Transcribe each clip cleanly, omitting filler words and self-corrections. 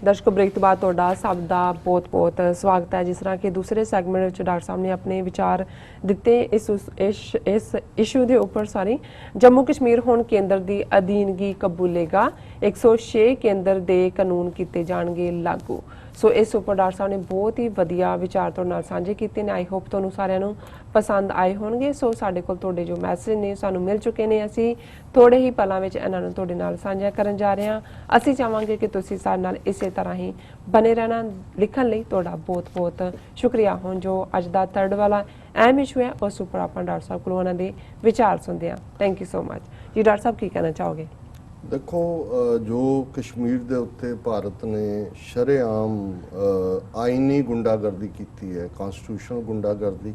ਦਰਸ਼ਕੋ break ਤੋਂ ਬਾਅਦ ਤੁਹਾਡਾ ਸਭ ਦਾ ਬਹੁਤ-ਬਹੁਤ ਸਵਾਗਤ ਹੈ। ਜਿਸ ਤਰ੍ਹਾਂ ਕਿ ਦੂਸਰੇ ਸੈਗਮੈਂਟ ਵਿੱਚ ਡਾਕਟਰ ਸਾਹਿਬ ਨੇ ਆਪਣੇ ਵਿਚਾਰ ਦਿੱਤੇ ਇਸ ਇਸ਼ੂ ਦੇ ਉੱਪਰ ਜੰਮੂ ਕਸ਼ਮੀਰ ਹੁਣ ਕੇਂਦਰ ਦੀ ਅਧੀਨਗੀ ਕਬੂਲੇਗਾ, 106 ਕੇਂਦਰ ਦੇ ਕਾਨੂੰਨ ਕੀਤੇ ਜਾਣਗੇ ਲਾਗੂ। ਸੋ ਇਸ ਉੱਪਰ ਡਾਕਟਰ ਸਾਹਿਬ ਨੇ ਬਹੁਤ ਹੀ ਵਧੀਆ ਵਿਚਾਰ ਤੁਹਾਡੇ ਨਾਲ ਸਾਂਝੇ ਕੀਤੇ ਨੇ। ਆਈ ਹੋਪ ਤੁਹਾਨੂੰ ਸਾਰਿਆਂ ਨੂੰ ਪਸੰਦ ਆਏ ਹੋਣਗੇ। ਸੋ ਸਾਡੇ ਕੋਲ ਤੁਹਾਡੇ ਜੋ ਮੈਸੇਜ ਨੇ ਸਾਨੂੰ ਮਿਲ ਚੁੱਕੇ ਨੇ, ਅਸੀਂ ਥੋੜੇ ਹੀ ਪਲਾਂ ਵਿੱਚ ਇਹਨਾਂ ਨੂੰ ਤੁਹਾਡੇ ਨਾਲ ਸਾਂਝਾ ਕਰਨ ਜਾ ਰਹੇ ਹਾਂ। ਅਸੀਂ ਚਾਹਾਂਗੇ ਕਿ ਤੁਸੀਂ ਸਾਡੇ ਨਾਲ ਇਸੇ ਤਰ੍ਹਾਂ ਹੀ ਬਨੇ ਰਹਿਣਾ। ਲਿਖਣ ਲਈ ਤੁਹਾਡਾ ਬਹੁਤ-ਬਹੁਤ ਸ਼ੁਕਰੀਆ। ਹੁਣ ਜੋ ਅੱਜ ਦਾ ਥਰਡ ਵਾਲਾ ਅਹਿਮ ਇਸ਼ੂ ਹੈ ਉਸ ਉੱਪਰ ਆਪਾਂ ਡਾਕਟਰ ਸਾਹਿਬ ਕੋਲੋਂ ਉਹਨਾਂ ਦੇ ਵਿਚਾਰ ਸੁਣਦੇ ਹਾਂ। ਥੈਂਕ ਯੂ ਸੋ ਮਚ ਜੀ। ਡਾਕਟਰ ਸਾਹਿਬ ਕੀ ਕਹਿਣਾ ਚਾਹੋਗੇ? देखो, जो कश्मीर के उत्ते भारत ने शरेआम आईनी गुंडागर्दी की है, कॉन्स्टिट्यूशनल गुंडागर्दी,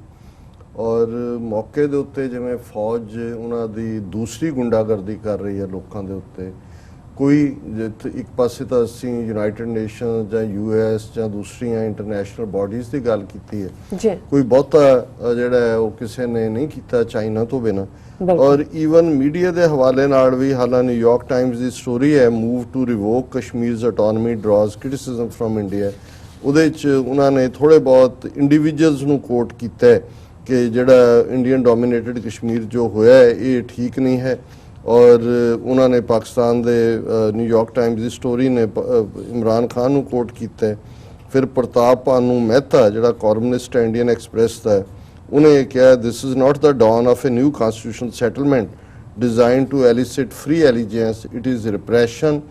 और मौके के उत्ते जिवें फौज उन्होंने दूसरी गुंडागर्दी कर रही है लोगों के उत्ते। कोई एक पासे तो असी यूनाइटेड नेशन या US या दूसरी इंटरनेशनल बॉडीज़ की गल की है, कोई बहुता जिहड़ा है वो किसी ने नहीं किया चाइना तो बिना। और ईवन मीडिया के हवाले नाल भी, हालांकि न्यूयॉर्क टाइम्स की स्टोरी है move to revoke Kashmir's autonomy draws criticism from India, उहदे च उन्होंने थोड़े बहुत इंडिविजुअल्स नूं कोट किया है कि जिहड़ा इंडियन डोमिनेटेड कश्मीर जो होया है ये ठीक नहीं है। और उन्होंने पाकिस्तान के न्यूयॉर्क टाइम्स की स्टोरी ने इमरान खान नूं कोट किया है। फिर प्रताप भानू मेहता जिहड़ा कॉलमनिस्ट है इंडियन एक्सप्रैस का, उन्हें कहा this is not the dawn of a new constitutional settlement design to elicit free allegiance, it is repression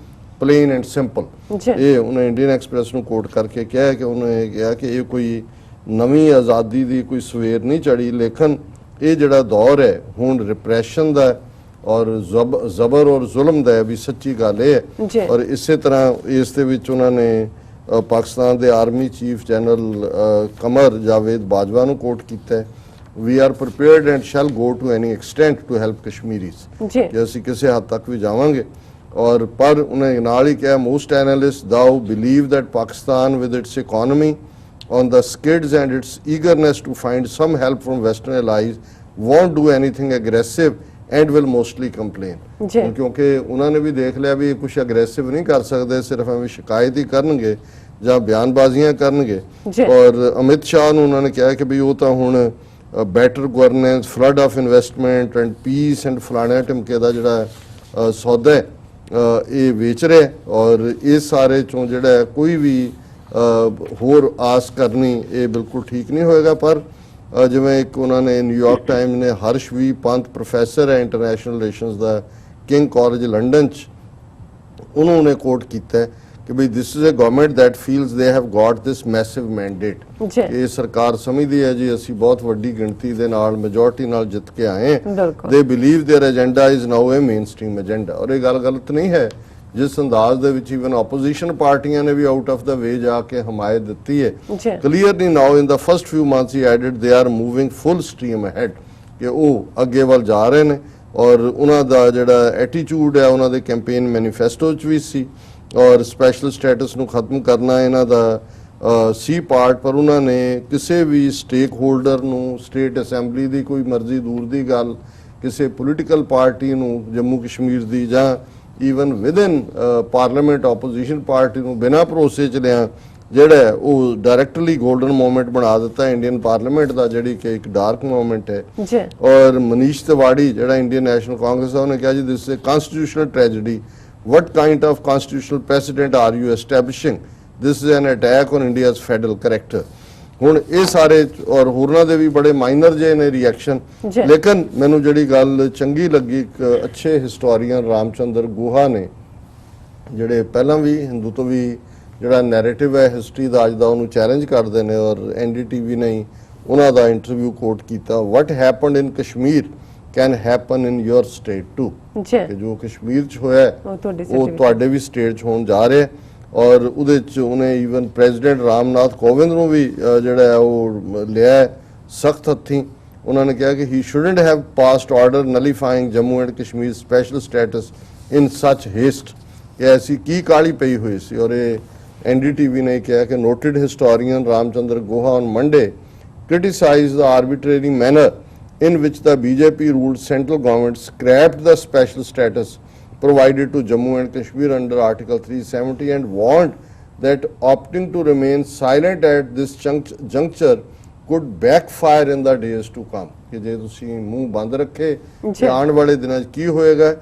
plain and simple. ये उन्हें इंडियन एक्सप्रैस को कोट करके कहा कि उन्होंने कहा कि ये कोई नवी आज़ादी की कोई सवेर नहीं चढ़ी, लेकिन ये जोड़ा दौर है हुण रिप्रेशन का और जबर और जुल्म का भी सच्ची गल है। और इस तरह इस उन्होंने पाकिस्तान के army chief general Qamar Javed Bajwa को कोट किया है, we are prepared and shall go to any extent to help Kashmiris, कि असी किसी हद तक भी जावांगे। और पर उन्हें नाल ही कहा most analyst though believe that Pakistan with its economy on the skids and its eagerness to find some help from western allies won't do anything aggressive and will mostly complain, क्योंकि उन्होंने भी देख लिया भी कुछ अग्रेसिव नहीं कर सकते, सिर्फ एवं शिकायत ही करनगे या बयानबाजियां करनगे। और अमित शाह ने उन्होंने कहा कि भी वो तो हुण better governance, flood of investment and peace and फलाने टिमके का जिहड़ा सौदा है ये वेच रहे, और इस सारे चों जिहड़ा कोई भी होर आस करनी ये बिल्कुल ठीक नहीं होएगा। पर जिवें एक उन्होंने न्यूयॉर्क टाइम्स ने हर्ष वी पंत प्रोफैसर है इंटरनेशनल रिलेशनस का किंग कॉलेज लंडन उन्होंने कोट किया है कि भाई this is a government that feels they have got this massive mandate, ये सरकार समझती है जी असी बहुत वड्डी गिणती दे नाल मेजोरिटी नाल जित के आए हैं। They believe their agenda is now A main stream agenda. और ये गल गलत नहीं है, जिस अंदाज दे विच ईवन ओपोजिशन पार्टियां ने भी आउट ऑफ द वे जाके हमायत दी है। Clearly now in the first few months he added they are moving full stream ahead, कि वो अगे वाल जा रहे हैं। और उन्हों का जिहड़ा एटीट्यूड है उन्होंने कैंपेन मैनीफेस्टो च भी सी, और स्पैशल स्टेटस नूं खत्म करना इन्हां दा सी पार्ट, पर उन्होंने किसी भी स्टेक होल्डर नूं स्टेट असैंबली की कोई मर्जी दूर की गल, किसी पोलीटिकल पार्टी नूं जम्मू कश्मीर की जां even with in parliament opposition party को बिना भरोसे च लिया जिहड़ा वो डायरैक्टली गोल्डन मोमेंट बना दिता है इंडियन पार्लीमेंट का, जिहड़ी कि एक डार्क मोमेंट है। और मनीष तिवाड़ी जिहड़ा इंडियन नैशनल कांग्रेस है उन्हें कहा जी this is a constitutional tragedy, what kind of constitutional president are you establishing, this is an attack on India's federal character. हुण ये सारे और होरनां दे भी बड़े माइनर जे ने रिएक्शन, लेकिन मैनू जिहड़ी गल चंगी लगी एक अच्छे हिस्टोरीयन रामचंद्र गुहा ने जिहड़े पहलां भी हिंदू तो भी जिहड़ा नैरेटिव है हिस्टरी दा अज दा उहनूं चैलेंज करदे ने, और NDTV ने उन्हां दा इंटरव्यू कोट कीता, what happened in Kashmir can happen in your state too, कि जो कश्मीर च होया वो तुहाडे भी स्टेट च होण जा रहा है। और उहदे च उन्हें ईवन प्रेजिडेंट रामनाथ कोविंद नूं भी जिहड़ा है वो लिया सख्त हत्थीं। उन्होंने कहा कि he shouldn't have passed order nullifying Jammu and Kashmir special status in such haste, कि ऐसी की काली पई हुई सी। और ये NDTV ने कहा कि noted historian Ramachandra Guha on Monday criticise the arbitrary manner in which the BJP ruled central government scrapped the special status provided to Jammu and Kashmir under Article 370 and warned that opting to remain silent at this juncture could backfire in the days to come ਕਿ ਜੇ ਤੁਸੀਂ ਮੂੰਹ ਬੰਦ ਰੱਖੇ ਤੇ ਆਉਣ ਵਾਲੇ ਦਿਨਾਂ 'ਚ ਕੀ ਹੋਏਗਾ।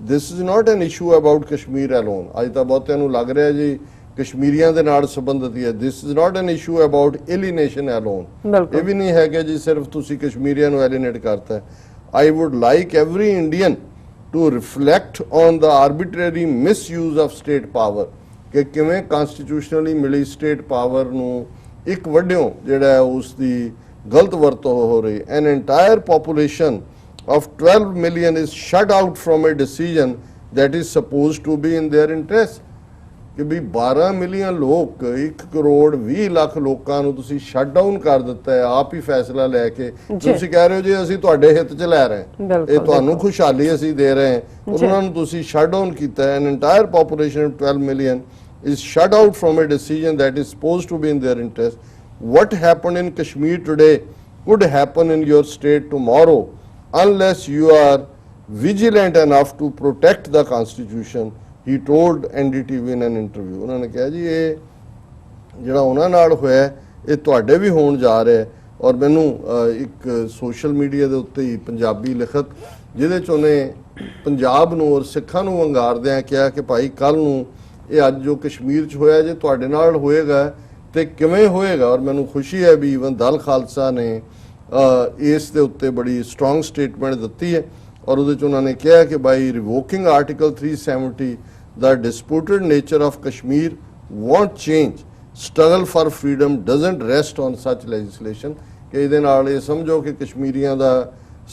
this is not an issue about Kashmir alone। ਅੱਜ ਤਾਂ ਬਹੁਤਿਆਂ ਨੂੰ ਲੱਗ ਰਿਹਾ ਜੀ ਕਸ਼ਮੀਰੀਆਂ ਦੇ ਨਾਲ ਸੰਬੰਧਿਤ ਹੈ। this is not an issue about alienation alone। ਇਹ ਵੀ ਨਹੀਂ ਹੈ ਕਿ ਜੀ ਸਿਰਫ ਤੁਸੀਂ ਕਸ਼ਮੀਰੀਆਂ ਨੂੰ ਐਲੀਨੇਟ ਕਰਤਾ। I would like every Indian to reflect on the arbitrary misuse of state power ਕਿ ਕਿਵੇਂ constitutionally ਮਿਲੀ state power ਨੂੰ ਇੱਕ ਵੱਡਿਓ ਜਿਹੜਾ ਹੈ ਉਸ ਦੀ ਗਲਤ ਵਰਤੋਂ ਹੋ ਰਹੀ। an entire population of 12 million is shut out from a decision that is supposed to be in their interest ਕਿ ਵੀ 12 ਮਿਲੀਅਨ ਲੋਕ 1 ਕਰੋੜ 20 ਲੱਖ ਲੋਕਾਂ ਨੂੰ ਤੁਸੀਂ ਸ਼ਟ ਡਾਊਨ ਕਰ ਦਿੱਤਾ ਹੈ ਆਪ ਹੀ ਫੈਸਲਾ ਲੈ ਕੇ। ਤੁਸੀਂ ਕਹਿ ਰਹੇ ਹੋ ਜੀ ਅਸੀਂ ਤੁਹਾਡੇ ਹਿੱਤ 'ਚ ਲੈ ਰਹੇ ਹਾਂ, ਇਹ ਤੁਹਾਨੂੰ ਖੁਸ਼ਹਾਲੀ ਅਸੀਂ ਦੇ ਰਹੇ ਹਾਂ, ਉਹਨਾਂ ਨੂੰ ਤੁਸੀਂ ਸ਼ਟ ਡਾਊਨ ਕੀਤਾ ਹੈ। an entire population of 12 million is shut out from a decision that is supposed to be in their interest। what happened in Kashmir today could happen in your state tomorrow unless you are vigilant enough to protect the constitution, he told NDTV in an interview। ਉਹਨਾਂ ਨੇ ਕਿਹਾ ਜੀ ਇਹ ਜਿਹੜਾ ਉਹਨਾਂ ਨਾਲ ਹੋਇਆ ਇਹ ਤੁਹਾਡੇ ਵੀ ਹੋਣ ਜਾ ਰਿਹਾ ਹੈ। ਔਰ ਮੈਨੂੰ ਇੱਕ ਸੋਸ਼ਲ ਮੀਡੀਆ ਦੇ ਉੱਤੇ ਹੀ ਪੰਜਾਬੀ ਲਿਖਤ ਜਿਹਦੇ 'ਚ ਉਹਨੇ ਪੰਜਾਬ ਨੂੰ ਔਰ ਸਿੱਖਾਂ ਨੂੰ ਵੰਗਾਰਦਿਆਂ ਕਿਹਾ ਕਿ ਭਾਈ ਕੱਲ ਨੂੰ ਇਹ ਅੱਜ ਜੋ ਕਸ਼ਮੀਰ 'ਚ ਹੋਇਆ ਜੇ ਤੁਹਾਡੇ ਨਾਲ ਹੋਏਗਾ ਤੇ ਕਿਵੇਂ ਹੋਏਗਾ। ਔਰ ਮੈਨੂੰ ਖੁਸ਼ੀ ਹੈ ਵੀ ਈਵਨ ਦਲ ਖਾਲਸਾ ਨੇ ਇਸ ਦੇ ਉੱਤੇ ਬੜੀ ਸਟਰੋਂਗ ਸਟੇਟਮੈਂਟ ਦਿੱਤੀ ਹੈ ਔਰ ਉਹਦੇ 'ਚ ਉਹਨਾਂ ਨੇ ਕਿਹਾ ਕਿ ਬਾਈ ਰਿਵੋਕਿੰਗ article 370 the disputed nature of Kashmir won't change, struggle for freedom doesn't rest on such legislation ਕਿ ਇਹਦੇ ਨਾਲ ਇਹ ਸਮਝੋ ਕਿ ਕਸ਼ਮੀਰੀਆਂ ਦਾ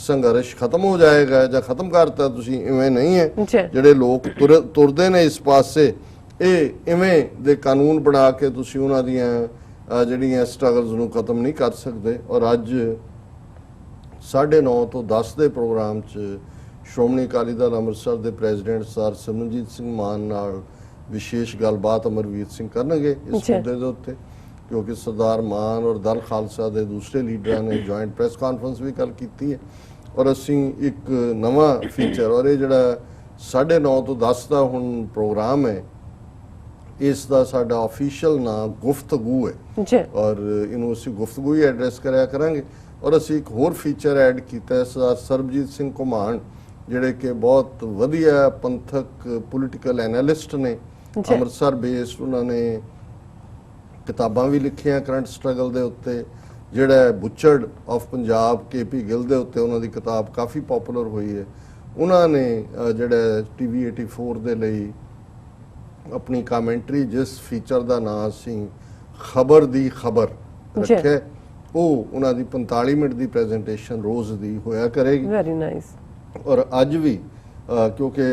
ਸੰਘਰਸ਼ ਖਤਮ ਹੋ ਜਾਏਗਾ ਜਾਂ ਖਤਮ ਕਰਤਾ ਤੁਸੀਂ, ਇਵੇਂ ਨਹੀਂ ਹੈ। ਜਿਹੜੇ ਲੋਕ ਤੁਰਦੇ ਨੇ ਇਸ ਪਾਸੇ ਇਹ ਇਵੇਂ ਦੇ ਕਾਨੂੰਨ ਬਣਾ ਕੇ ਤੁਸੀਂ ਉਹਨਾਂ ਦੀਆਂ ਜਿਹੜੀਆਂ ਸਟਰਗਲਸ ਨੂੰ ਖਤਮ ਨਹੀਂ ਕਰ ਸਕਦੇ। ਔਰ ਅੱਜ 9:30 ਤੋਂ 10 ਦੇ ਪ੍ਰੋਗਰਾਮ 'ਚ ਸ਼੍ਰੋਮਣੀ ਅਕਾਲੀ ਦਲ ਅੰਮ੍ਰਿਤਸਰ ਦੇ ਪ੍ਰੈਜ਼ੀਡੈਂਟ ਸਰ ਸਿਮਰਨਜੀਤ ਸਿੰਘ ਮਾਨ ਨਾਲ ਵਿਸ਼ੇਸ਼ ਗੱਲਬਾਤ ਅਮਰਵੀਰ ਸਿੰਘ ਕਰਨਗੇ ਇਸ ਮੁੱਦੇ ਦੇ ਉੱਤੇ ਕਿਉਂਕਿ ਸਰਦਾਰ ਮਾਨ ਔਰ ਦਲ ਖਾਲਸਾ ਦੇ ਦੂਸਰੇ ਲੀਡਰਾਂ ਨੇ ਜੁਆਇੰਟ ਪ੍ਰੈਸ ਕਾਨਫਰੰਸ ਵੀ ਕੱਲ੍ਹ ਕੀਤੀ ਹੈ। ਔਰ ਅਸੀਂ ਇੱਕ ਨਵਾਂ ਫੀਚਰ ਔਰ ਇਹ ਜਿਹੜਾ 9:30 ਤੋਂ 10 ਦਾ ਹੁਣ ਪ੍ਰੋਗਰਾਮ ਹੈ ਇਸ ਦਾ ਸਾਡਾ ਆਫੀਸ਼ੀਅਲ ਨਾਮ ਗੁਫ਼ਤਗੂ ਹੈ ਔਰ ਇਹਨੂੰ ਅਸੀਂ ਗੁਫ਼ਤਗੂ ਹੀ ਐਡਰੈਸ ਕਰਿਆ ਕਰਾਂਗੇ। ਔਰ ਅਸੀਂ ਇੱਕ ਹੋਰ ਫੀਚਰ ਐਡ ਕੀਤਾ ਹੈ ਸਰਦਾਰ ਸਰਬਜੀਤ ਸਿੰਘ ਘੁਮਾਣ ਜਿਹੜੇ ਕਿ ਬਹੁਤ ਵਧੀਆ ਪੰਥਕ ਪੋਲੀਟੀਕਲ ਐਨਾਲਿਸਟ ਨੇ ਅੰਮ੍ਰਿਤਸਰ ਬੇਸਡ। ਉਹਨਾਂ ਨੇ ਕਿਤਾਬਾਂ ਵੀ ਲਿਖੀਆਂ ਕਰੰਟ ਸਟਰਗਲ ਦੇ ਉੱਤੇ। ਜਿਹੜਾ ਬੁੱਚਰਡ ਆਫ ਪੰਜਾਬ KP ਗਿੱਲ ਦੇ ਉੱਤੇ ਉਹਨਾਂ ਦੀ ਕਿਤਾਬ ਕਾਫੀ ਪਪੂਲਰ ਹੋਈ ਹੈ। ਉਹਨਾਂ ਨੇ ਜਿਹੜਾ TV 84 ਦੇ ਲਈ ਆਪਣੀ ਕਮੈਂਟਰੀ ਜਿਸ ਫੀਚਰ ਦਾ ਨਾਮ ਸੀ ਖਬਰ ਦੀ ਖਬਰ ਰੱਖਿਆ ਉਹ ਉਹਨਾਂ ਦੀ 45 ਮਿੰਟ ਦੀ ਪ੍ਰੈਜੈਂਟੇਸ਼ਨ ਰੋਜ਼ ਦੀ ਹੋਇਆ ਕਰੇਗੀ। Very nice. ਔਰ ਅੱਜ ਵੀ ਕਿਉਂਕਿ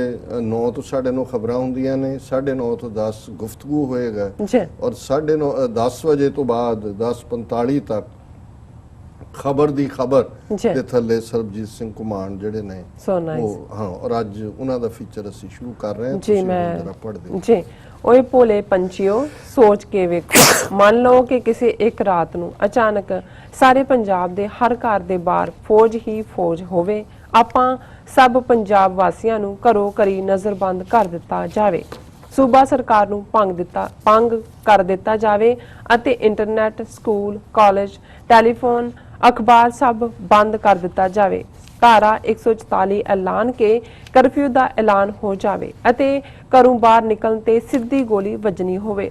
9 ਤੋਂ 9:30 ਖਬਰਾਂ ਹੁੰਦੀਆਂ ਨੇ 9:30 ਤੋਂ 10 ਗੁਫ਼ਤਗੂ ਹੋਏਗਾ ਔਰ 9:30 10 ਵਜੇ ਤੋਂ ਬਾਅਦ 10:45 ਤੱਕ ਖਬਰ ਦੀ ਖਬਰ ਦੇ ਥੱਲੇ ਸਰਬਜੀਤ ਸਿੰਘ ਘੁਮਾਣ ਜਿਹੜੇ ਨੇ ਉਹ ਹਾਂ। ਔਰ ਅੱਜ ਉਹਨਾਂ ਦਾ ਫੀਚਰ ਅਸੀਂ ਸ਼ੁਰੂ ਕਰ ਰਹੇ ਹਾਂ। ਜੀ ਮੈਂ ਪੜ੍ਹਦੇ ਜੀ। ਓਏ ਭੋਲੇ ਪੰਛੀਓ ਸੋਚ ਕੇ ਵੇਖੋ, ਮੰਨ ਲਓ ਕਿ ਕਿਸੇ ਇੱਕ ਰਾਤ ਨੂੰ ਅਚਾਨਕ ਸਾਰੇ ਪੰਜਾਬ ਦੇ ਹਰ ਘਰ ਦੇ ਬਾਹਰ ਫੌਜ ਹੀ ਫੌਜ ਹੋਵੇ। ਆਪਾਂ ਸਭ ਪੰਜਾਬ ਵਾਸੀਆਂ ਨੂੰ ਘਰੋਂ ਘਰੀ ਨਜ਼ਰਬੰਦ ਕਰ ਦਿੱਤਾ ਜਾਵੇ। ਸੂਬਾ ਸਰਕਾਰ ਨੂੰ ਭੰਗ ਕਰ ਦਿੱਤਾ ਜਾਵੇ ਅਤੇ ਇੰਟਰਨੈਟ, ਸਕੂਲ, ਕਾਲਜ, ਟੈਲੀਫੋਨ, ਅਖਬਾਰ ਸਭ ਬੰਦ ਕਰ ਦਿੱਤਾ ਜਾਵੇ। ਧਾਰਾ 144 ਐਲਾਨ ਕੇ ਕਰਫਿਊ ਦਾ ਐਲਾਨ ਹੋ ਜਾਵੇ ਅਤੇ ਘਰੋਂ ਬਾਹਰ ਨਿਕਲਣ ਤੇ ਸਿੱਧੀ ਗੋਲੀ ਵੱਜਣੀ ਹੋਵੇ।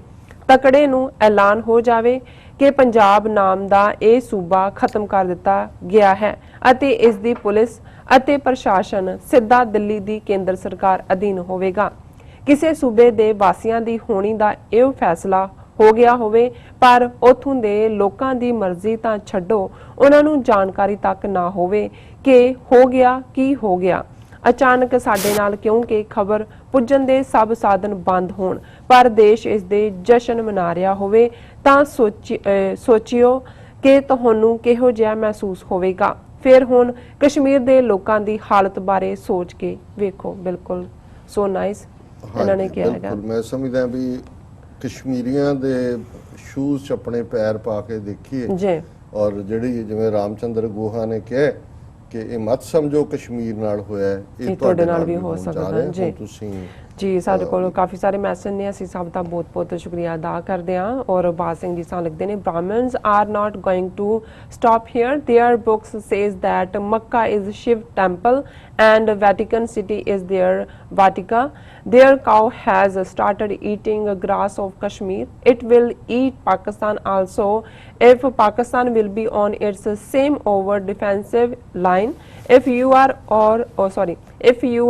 ਤਕੜੇ ਨੂੰ ਐਲਾਨ ਹੋ ਜਾਵੇ ਕਿ ਪੰਜਾਬ ਨਾਮ ਦਾ ਇਹ ਸੂਬਾ ਖਤਮ ਕਰ ਦਿੱਤਾ ਗਿਆ ਹੈ ਅਤੇ ਇਸ ਦੀ ਪੁਲਿਸ ਅਤੇ ਪ੍ਰਸ਼ਾਸਨ ਸਿੱਧਾ ਦਿੱਲੀ ਦੀ ਕੇਂਦਰ ਸਰਕਾਰ ਅਧੀਨ ਹੋਵੇਗਾ। ਕਿਸੇ ਸੂਬੇ ਦੇ ਵਾਸੀਆਂ ਦੀ ਹੋਣੀ ਦਾ ਇਹ ਫੈਸਲਾ ਹੋ ਗਿਆ ਹੋਵੇ ਪਰ ਉਥੋਂ ਦੇ ਲੋਕਾਂ ਦੀ ਮਰਜ਼ੀ ਤਾਂ ਛੱਡੋ, ਉਹਨਾਂ ਨੂੰ ਜਾਣਕਾਰੀ ਤੱਕ ਨਾ ਹੋਵੇ ਕਿ ਹੋ ਗਿਆ ਕੀ ਹੋ ਗਿਆ ਅਚਾਨਕ ਸਾਡੇ ਨਾਲ, ਕਿਉਂਕਿ ਖਬਰ ਪੁੱਜਣ ਦੇ ਸਭ ਸਾਧਨ ਬੰਦ ਹੋਣ ਪਰ ਦੇਸ਼ ਇਸ ਦੇ ਜਸ਼ਨ ਮਨਾ ਰਿਹਾ ਹੋਵੇ ਤਾਂ ਸੋਚਿਓ ਕਿ ਤੁਹਾਨੂੰ ਕਿਹੋ ਜਿਹਾ ਮਹਿਸੂਸ ਹੋਵੇਗਾ। ਫਿਰ ਹੁਣ ਕਸ਼ਮੀਰ ਦੇ ਲੋਕਾਂ ਦੀ ਹਾਲਤ ਬਾਰੇ ਸੋਚ ਕੇ ਵੇਖੋ। ਬਿਲਕੁਲ ਸੋ ਨਾਈਸ ਇਹਨਾਂ ਨੇ ਕਿਹਾ ਹੈਗਾ। ਮੈਂ ਸਮਝਦਾ ਵੀ ਕਸ਼ਮੀਰੀਆਂ ਦੇ ਸ਼ੂਜ਼ 'ਚ ਆਪਣੇ ਪੈਰ ਪਾ ਕੇ ਦੇਖੀਏ ਜੀ। ਔਰ ਜਿਹੜੀ ਜਿਵੇਂ ਰਾਮਚੰਦਰ ਗੋਹਾ ਨੇ ਕਿਹਾ ਕਿ ਇਹ ਮਤ ਸਮਝੋ ਕਸ਼ਮੀਰ ਨਾਲ ਹੋਇਆ, ਇਹ ਤੁਹਾਡੇ ਨਾਲ ਵੀ ਹੋ ਸਕਦਾ ਜੀ। ਤੁਸੀਂ ਜੀ ਸਾਡੇ ਕੋਲ ਕਾਫੀ ਸਾਰੇ ਮੈਸੇਜ ਨੇ, ਅਸੀਂ ਸਭ ਦਾ ਬਹੁਤ ਬਹੁਤ ਸ਼ੁਕਰੀਆ ਅਦਾ ਕਰਦੇ ਹਾਂ। ਔਰ ਬਾਦ ਸਿੰਘ ਜੀ ਸਾਨੂੰ ਲਿਖਦੇ ਨੇ, Brahmins are not going to stop here. Their books says that Makkah is Shiv temple and Vatican City is their Vatica. Their cow has started eating grass of Kashmir. It will eat Pakistan also if Pakistan will be on its same over defensive line. If you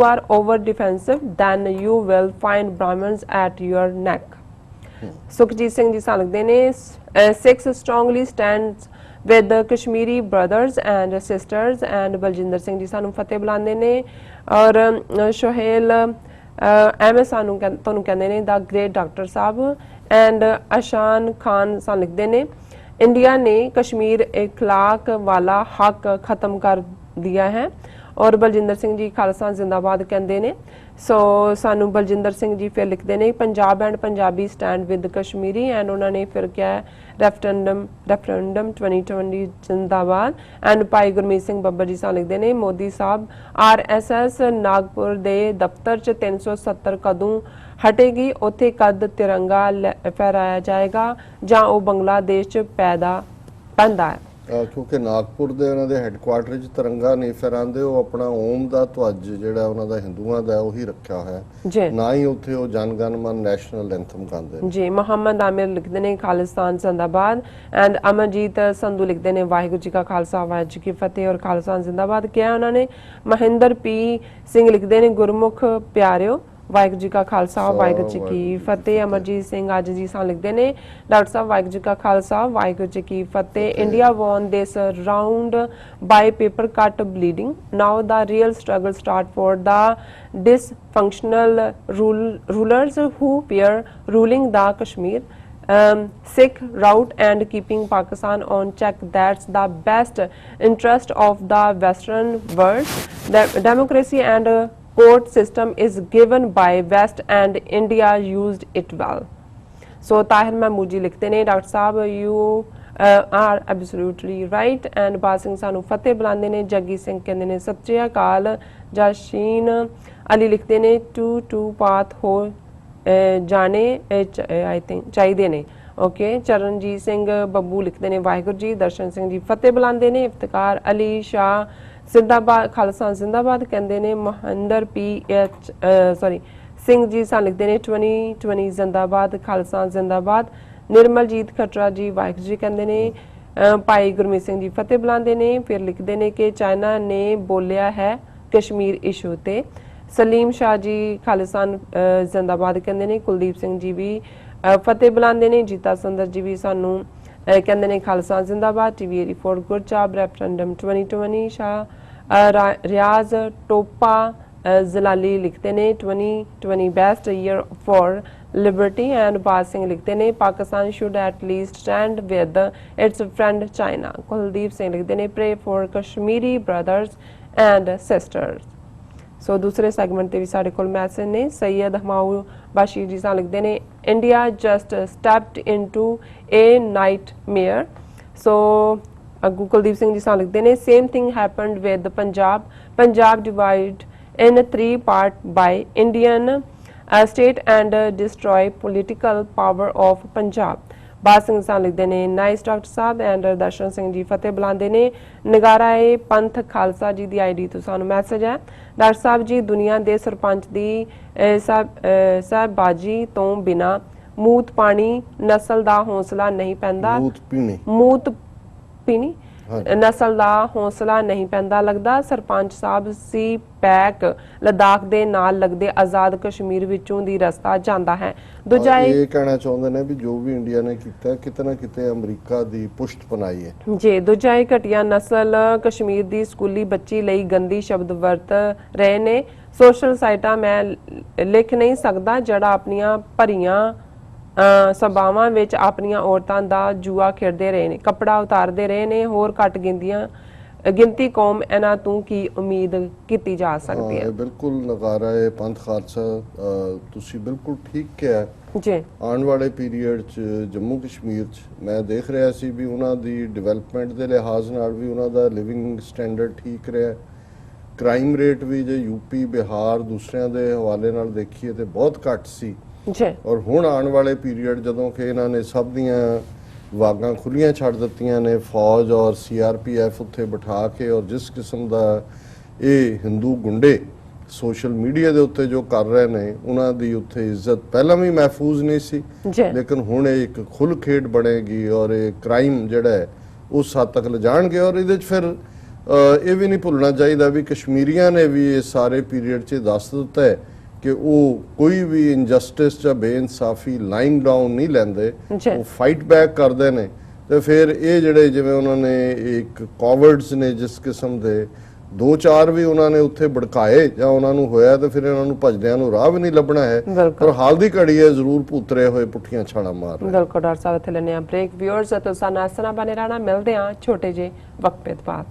are over defensive, then you will find Brahmins at your neck. Sukhjit Singh ji ਸਾਨੂੰ ਲਿਖਦੇ ਨੇ, Sikhs strongly stands with the Kashmiri brothers and sisters, and Baljinder Singh ji ਸਾਨੂੰ ਫਤਿਹ ਬੁਲਾਉਂਦੇ ਨੇ। ਔਰ ਸ਼ੋਹੇਲ ਐਵੇਂ ਸਾਨੂੰ ਤੁਹਾਨੂੰ ਕਹਿੰਦੇ ਨੇ ਦਾ great doctor Sahib. And ਅਸ਼ਾਨ Khan ਸਾਨੂੰ ਲਿਖਦੇ ਨੇ, इंडिया ने कश्मीर इखलाक वाला हक खत्म कर दिया है। और बलजिंदर सिंह जी खालसा जिंदाबाद कहते हैं। सो सानू बलजिंदर सिंह जी फिर लिखते हैं, Punjab and Punjabi stand with Kashmiri. And उन्होंने फिर क्या रेफरेंडम 2020 जिंदाबाद। एंड भाई गुरमीत सिंह बब्बर जी सा लिखते हैं, मोदी साहब RSS नागपुर के दफ्तर च 370 कदों हटेगी, उत्थे कद तिरंगा फहराया जाएगा ਜਾਂ ਉਹ ਬੰਗਲਾਦੇਸ਼ ਚ ਪੈਂਦਾ ਹੈ। ਕਿਉਂਕਿ ਨਾਗਪੁਰ ਦੇ ਉਹਨਾਂ ਦੇ ਹੈੱਡਕੁਆਰਟਰ 'ਚ ਤਿਰੰਗਾ ਨਹੀਂ ਫਹਿਰਾਉਂਦੇ, ਉਹ ਆਪਣਾ ਓਮ ਦਾ ਧਵਜ ਜਿਹੜਾ ਉਹਨਾਂ ਦਾ ਹਿੰਦੂਆਂ ਦਾ ਉਹੀ ਰੱਖਿਆ ਹੋਇਆ ਜੀ, ਨਾ ਹੀ ਉੱਥੇ ਉਹ ਜਨ ਗਣ ਮਨ ਨੈਸ਼ਨਲ ਐਂਥਮ ਗਾਉਂਦੇ ਨੇ ਜੀ। ਮੁਹੰਮਦ ਆਮਿਰ ਲਿਖਦੇ ਨੇ ਖਾਲਿਸਤਾਨ ਜ਼ਿੰਦਾਬਾਦ। ਐਂਡ ਅਮਰਜੀਤ ਸੰਧੂ ਲਿਖਦੇ ਨੇ ਵਾਹਿਗੁਰੂ ਜੀ ਕਾ ਖਾਲਸਾ ਵਾਹਿਗੁਰੂ ਜੀ ਕੀ ਫਤਿਹ ਔਰ ਖਾਲਸਾ ਜ਼ਿੰਦਾਬਾਦ ਕਿਹਾ ਉਹਨਾਂ ਨੇ। ਮਹਿੰਦਰ ਪੀ ਸਿੰਘ ਲਿਖਦੇ ਨੇ, ਗੁਰਮੁਖ ਪਿਆਰਿਓ ਵਾਹਿਗੁਰੂ ਜੀ ਕਾ ਖਾਲਸਾ ਵਾਹਿਗੁਰੂ ਜੀ ਕੀ ਫਤਿਹ। ਅਮਰਜੀਤ ਸਿੰਘ ਅੱਜ ਜੀ ਸਾਨੂੰ ਲਿਖਦੇ ਨੇ, ਡਾਕਟਰ ਸਾਹਿਬ ਵਾਹਿਗੁਰੂ ਜੀ ਕਾ ਖਾਲਸਾ ਵਾਹਿਗੁਰੂ ਜੀ ਕੀ ਫਤਿਹ। India won this round by paper cut bleeding. Now the real struggle start for the dysfunctional rulers who were ruling the Kashmir. Sikh route and keeping Pakistan on check, that's the best interest of the Western world. The democracy and court system is given by West and India used it well. So Tahir Mahmood ji likhte ne, Dr. Saab you are absolutely right. And Baad Singh sanu fateh bulande ne, Jaggi Singh kehde ne sat shri akal। Jashin Ali likhte ne, to path ho ਜਾਣੇ I think ਚਾਹੀਦੇ ਨੇ। Okay, Charanjit Singh Babbu ਲਿਖਦੇ ਨੇ ਵਾਹਿਗੁਰੂ ਜੀ। ਦਰਸ਼ਨ ਸਿੰਘ ਜੀ ਫਤਿਹ ਬੁਲਾਉਂਦੇ ਨੇ। ਇਫਤਕਾਰ ਅਲੀ ਸ਼ਾਹ ਜ਼ਿੰਦਾਬਾਦ ਖਾਲਸਾ ਜ਼ਿੰਦਾਬਾਦ ਕਹਿੰਦੇ ਨੇ। ਮਹਿੰਦਰ ਸਿੰਘ ਜੀ ਸਾਨੂੰ ਲਿਖਦੇ ਨੇ 2020 ਜ਼ਿੰਦਾਬਾਦ ਖਾਲਸਾ ਜ਼ਿੰਦਾਬਾਦ। ਨਿਰਮਲਜੀਤ ਖਟਰਾ ਜੀ ਵਾਹਿਗੁਰੂ ਜੀ ਕਹਿੰਦੇ ਨੇ। ਭਾਈ ਗੁਰਮੀਤ ਸਿੰਘ ਜੀ ਫਤਿਹ ਬੁਲਾਉਂਦੇ ਨੇ। ਫਿਰ ਲਿਖਦੇ ਨੇ ਕਿ ਚਾਈਨਾ ਨੇ ਬੋਲਿਆ ਹੈ ਕਸ਼ਮੀਰ ਇਸ਼ੂ ਤੇ। ਸਲੀਮ ਸ਼ਾਹ ਜੀ ਖਾਲਿਸਤਾਨ ਜ਼ਿੰਦਾਬਾਦ ਕਹਿੰਦੇ ਨੇ। ਕੁਲਦੀਪ ਸਿੰਘ ਜੀ ਵੀ ਫਤਿਹ ਬੁਲਾਉਂਦੇ ਨੇ। ਜੀਤਾ ਸੁੰਦਰ ਜੀ ਵੀ ਸਾਨੂੰ ਕਹਿੰਦੇ ਨੇ ਖਾਲਸਾ ਜ਼ਿੰਦਾਬਾਦ। TV 84 good job. Referendum 2020 Shah Riaz Topa Jalali ਲਿਖਦੇ ਨੇ 2020 best year for liberty. And ਬਾਦ ਸਿੰਘ ਲਿਖਦੇ ਨੇ Pakistan should at least stand with its friend China. Kuldeep Singh ਲਿਖਦੇ ਨੇ pray for Kashmiri brothers and sisters. So ਦੂਸਰੇ ਸੈਗਮੈਂਟ ਤੇ ਵੀ ਸਾਡੇ ਕੋਲ ਮੈਸੇਜ ਨੇ। ਸੈਯਦ ਹਮਾਊ ਬਾਸ਼ੀਰ ਜੀ ਸਾਨੂੰ ਲਿਖਦੇ ਨੇ, ਇੰਡੀਆ ਜਸਟ ਸਟੈਪਡ ਇਨਟੂ ਏ ਨਾਈਟਮੇਅਰ। ਸੋ ਅੱਗੂ ਕੁਲਦੀਪ ਸਿੰਘ ਜੀ ਸਾਨੂੰ ਲਿਖਦੇ ਨੇ, same thing happened with Punjab divide in 3 parts by Indian state and destroy political power of Punjab। ਬਾਦ ਸਿੰਘ ਸਾਨੂੰ ਲਿਖਦੇ ਨੇ nice doctor Sahib. And Darshan Singh ji ਫਤਿਹ ਬੁਲਾਉਂਦੇ ਨੇ। ਨਗਾਰਾ ਏ ਪੰਥ ਖਾਲਸਾ ਜੀ ਦੀ ID ਤੋਂ ਸਾਨੂੰ ਮੈਸੇਜ ਹੈ। ਡਾਕਟਰ ਸਾਹਿਬ ਜੀ ਦੁਨੀਆ ਦੇ ਸਰਪੰਚ ਦੀ ਸਾਹਿਬਾਜੀ ਤੋਂ ਬਿਨਾ ਮੂਤ ਪਾਣੀ ਨਸਲ ਦਾ ਹੌਸਲਾ ਨਹੀਂ ਪੈਂਦਾ। ਮੂਤ ਪੀਣੀ ਨਸਲ ਦਾ ਹੌਸਲਾ ਨਹੀਂ ਪੈਂਦਾ। ਲੱਗਦਾ ਸਰਪੰਚ ਸਾਹਿਬ ਸੀ ਪੈਕ ਲਦਾਖ ਦੇ ਨਾਲ ਲੱਗਦੇ ਆਜ਼ਾਦ ਕਸ਼ਮੀਰ ਵਿੱਚੋਂ ਦੀ ਰਸਤਾ ਜਾਂਦਾ ਹੈ। ਦੂਜਾ ਇਹ ਕਹਿਣਾ ਚਾਹੁੰਦੇ ਨੇ ਵੀ ਜੋ ਵੀ ਇੰਡੀਆ ਨੇ ਕੀਤਾ ਕਿਤੇ ਨਾ ਕਿਤੇ ਅਮਰੀਕਾ ਦੀ ਪੁਸ਼ਤ ਪਨਾਈ ਹੈ ਜੀ। ਦੂਜਾ ਇਹ ਘਟੀਆ ਨਸਲ ਕਸ਼ਮੀਰ ਦੀ ਸਕੂਲੀ ਬੱਚੀ ਲਈ ਗੰਦੀ ਸ਼ਬਦ ਵਰਤ ਰਹੇ ਨੇ। ਸੋਸ਼ਲ ਸਾਈਟਾਂ ਮੈਂ ਲਿਖ ਨਹੀਂ ਸਕਦਾ ਜਿਹੜਾ ਆਪਣੀਆਂ ਭਰੀਆਂ ਸਭਾਵਾਂ ਵਿੱਚ ਆਪਣੀਆਂ ਔਰਤਾਂ ਦਾ ਜੂਆ ਖੇਡਦੇ ਰਹੇ ਨੇ, ਕੱਪੜਾ ਉਤਾਰਦੇ ਰਹੇ ਨੇ। ਹੋਰ ਘੱਟ ਗਿਣਤੀ ਕੌਮ ਇਹਨਾਂ ਤੋਂ ਕੀ ਉਮੀਦ ਕੀਤੀ ਜਾ ਸਕਦੀ ਹੈ। ਬਿਲਕੁਲ ਨਗਾਰਾ ਹੈ ਪੰਥ ਖਾਲਸਾ ਤੁਸੀਂ ਬਿਲਕੁਲ ਠੀਕ ਕਿਹਾ ਜੀ। ਆਉਣ ਵਾਲੇ ਪੀਰੀਅਡ 'ਚ ਜੰਮੂ ਕਸ਼ਮੀਰ 'ਚ ਮੈਂ ਦੇਖ ਰਿਹਾ ਸੀ ਵੀ ਉਹਨਾਂ ਦੀ ਡਿਵੈਲਪਮੈਂਟ ਦੇ ਲਿਹਾਜ਼ ਨਾਲ ਵੀ ਉਹਨਾਂ ਦਾ ਲਿਵਿੰਗ ਸਟੈਂਡਰਡ ਠੀਕ ਰਿਹਾ ਕ੍ਰਾਈਮ ਰੇਟ ਵੀ ਜੇ ਯੂਪੀ ਬਿਹਾਰ ਦੂਸਰਿਆਂ ਦੇ ਹਵਾਲੇ ਨਾਲ ਦੇਖੀਏ ਤੇ ਬਹੁਤ ਘੱਟ ਸੀ ਜੀ ਔਰ ਹੁਣ ਆਉਣ ਵਾਲੇ ਪੀਰੀਅਡ ਜਦੋਂ ਕਿ ਇਹਨਾਂ ਨੇ ਸਭ ਦੀਆਂ ਵਾਗਾਂ ਖੁੱਲੀਆਂ ਛੱਡ ਦਿੱਤੀਆਂ ਨੇ, ਫੌਜ ਔਰ ਸੀਆਰਪੀਐਫ ਉੱਥੇ ਬਿਠਾ ਕੇ, ਔਰ ਜਿਸ ਕਿਸਮ ਦਾ ਇਹ ਹਿੰਦੂ ਗੁੰਡੇ ਸੋਸ਼ਲ ਮੀਡੀਆ ਦੇ ਉੱਤੇ ਜੋ ਕਰ ਰਹੇ ਨੇ, ਉਹਨਾਂ ਦੀ ਉੱਥੇ ਇੱਜ਼ਤ ਪਹਿਲਾਂ ਵੀ ਮਹਿਫੂਜ਼ ਨਹੀਂ ਸੀ, ਜੀ ਲੇਕਿਨ ਹੁਣ ਇਹ ਇੱਕ ਖੁੱਲ ਖੇਡ ਬਣੇਗੀ ਔਰ ਇਹ ਕ੍ਰਾਈਮ ਜਿਹੜਾ ਹੈ ਉਸ ਹੱਦ ਤੱਕ ਲਿਜਾਣਗੇ। ਔਰ ਇਹਦੇ 'ਚ ਫਿਰ ਇਹ ਵੀ ਨਹੀਂ ਭੁੱਲਣਾ ਚਾਹੀਦਾ ਵੀ ਕਸ਼ਮੀਰੀਆਂ ਨੇ ਵੀ ਇਹ ਸਾਰੇ ਪੀਰੀਅਡ 'ਚ ਦੱਸ ਦਿੱਤਾ ਹੈ ਕਿ ਉਹ ਕੋਈ ਵੀ ਇਨਜਸਟਿਸ ਜਾਂ ਬੇਇਨਸਾਫੀ ਲਾਈਂਗ ਡਾਊਨ ਨਹੀਂ ਲੈਂਦੇ, ਜੀ ਉਹ ਫਾਈਟ ਬੈਕ ਕਰਦੇ ਨੇ। ਤੇ ਫਿਰ ਇਹ ਜਿਹੜੇ ਜਿਵੇਂ ਉਹਨਾਂ ਨੇ ਇੱਕ ਕਾਵਰਡਸ ਨੇ ਜਿਸ ਕਿਸਮ ਦੇ, ਦੋ ਚਾਰ ਵੀ ਉਹਨਾਂ ਨੇ ਉੱਥੇ ਭੜਕਾਏ ਜਾਂ ਉਹਨਾਂ ਨੂੰ ਹੋਇਆ ਤੇ ਫਿਰ ਇਹਨਾਂ ਨੂੰ ਭਜਦਿਆਂ ਨੂੰ ਰਾਹ ਵੀ ਨਹੀਂ ਲੱਭਣਾ ਹੈ। ਪਰ ਹਾਲ ਦੀ ਘੜੀ ਹੈ ਜ਼ਰੂਰ ਭੂਤਰੇ ਹੋਏ ਪੁੱਠੀਆਂ ਛਾਲਾਂ ਮਾਰ ਰਹੇ। ਬਿਲਕੁਲ ਡਾਕਟਰ ਸਾਹਿਬ, ਇੱਥੇ ਲੈਣੇ ਆ ਬ੍ਰੇਕ। ਵਿਊਅਰਸ ਤੁਸੀਂ ਸਾਨੂੰ ਇਸ ਤਰ੍ਹਾਂ ਬਣੇ ਰਹਿਣਾ, ਮਿਲਦੇ ਆ ਛੋਟੇ ਜਿਹੇ ਵਕਤ ਬਾਅਦ।